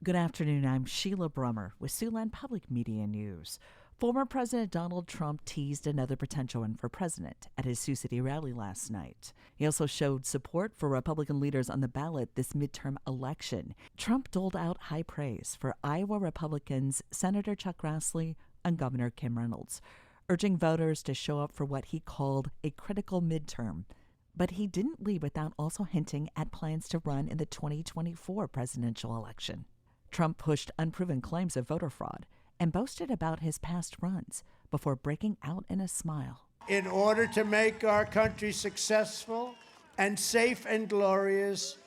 Good afternoon. I'm Sheila Brummer with Siouxland Public Media News. Former President Donald Trump teased another potential run for president at his Sioux City rally last night. He also showed support for Republican leaders on the ballot this midterm election. Trump doled out high praise for Iowa Republicans Senator Chuck Grassley and Governor Kim Reynolds, urging voters to show up for what he called a critical midterm. But he didn't leave without also hinting at plans to run in the 2024 presidential election. Trump pushed unproven claims of voter fraud and boasted about his past runs before breaking out in a smile. In order to make our country successful and safe and glorious,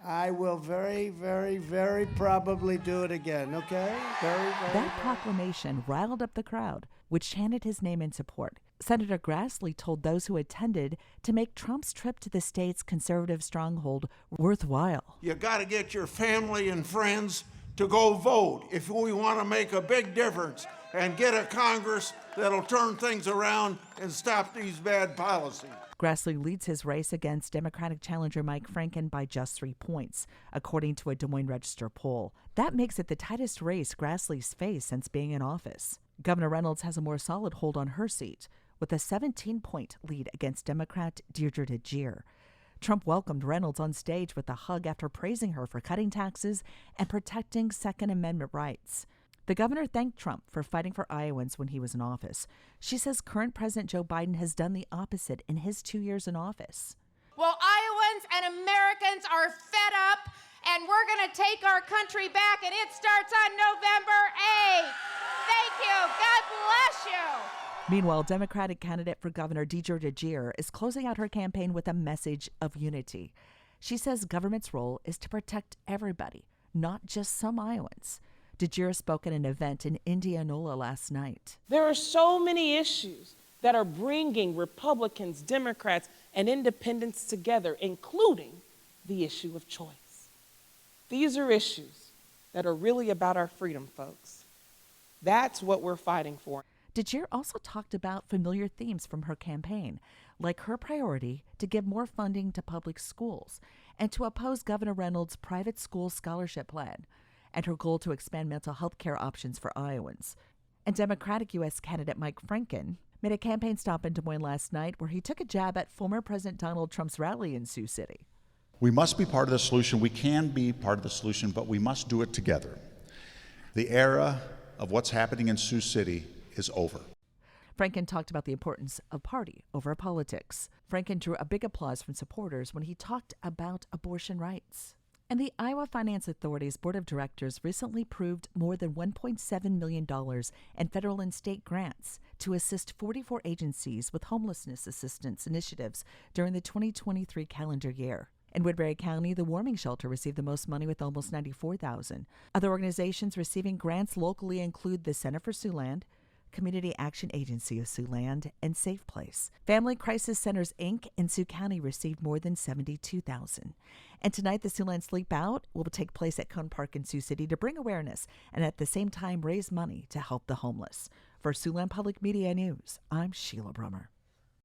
I will very, very, very probably do it again, okay? That proclamation riled up the crowd, which chanted his name in support. Senator Grassley told those who attended to make Trump's trip to the state's conservative stronghold worthwhile. You got to get your family and friends to go vote if we want to make a big difference and get a Congress that'll turn things around and stop these bad policies. Grassley leads his race against Democratic challenger Mike Franken by just 3 points, according to a Des Moines Register poll. That makes it the tightest race Grassley's faced since being in office. Governor Reynolds has a more solid hold on her seat, with a 17-point lead against Democrat Deirdre DeGear. Trump welcomed Reynolds on stage with a hug after praising her for cutting taxes and protecting Second Amendment rights. The governor thanked Trump for fighting for Iowans when he was in office. She says current President Joe Biden has done the opposite in his 2 years in office. Well, Iowans and Americans are fed up, and we're going to take our country back, and it starts on November 8th. Thank you. God bless you. Meanwhile, Democratic candidate for governor Deirdre DeGear is closing out her campaign with a message of unity. She says government's role is to protect everybody, not just some Iowans. DeGear spoke at an event in Indianola last night. There are so many issues that are bringing Republicans, Democrats, and independents together, including the issue of choice. These are issues that are really about our freedom, folks. That's what we're fighting for. DeGear also talked about familiar themes from her campaign, like her priority to give more funding to public schools and to oppose Governor Reynolds' private school scholarship plan, and her goal to expand mental health care options for Iowans. And Democratic U.S. candidate Mike Franken made a campaign stop in Des Moines last night where he took a jab at former President Donald Trump's rally in Sioux City. We must be part of the solution. We can be part of the solution, but we must do it together. The era of what's happening in Sioux City is over. Franken talked about the importance of party over politics. Franken drew a big applause from supporters when he talked about abortion rights. And the Iowa Finance Authority's Board of Directors recently approved more than $1.7 million in federal and state grants to assist 44 agencies with homelessness assistance initiatives during the 2023 calendar year. In Woodbury County, the warming shelter received the most money with almost $94,000. Other organizations receiving grants locally include the Center for Siouxland, Community Action Agency of Siouxland, and Safe Place. Family Crisis Centers, Inc. in Sioux County received more than $72,000. And tonight, the Siouxland Sleep Out will take place at Cone Park in Sioux City to bring awareness and at the same time raise money to help the homeless. For Siouxland Public Media News, I'm Sheila Brummer.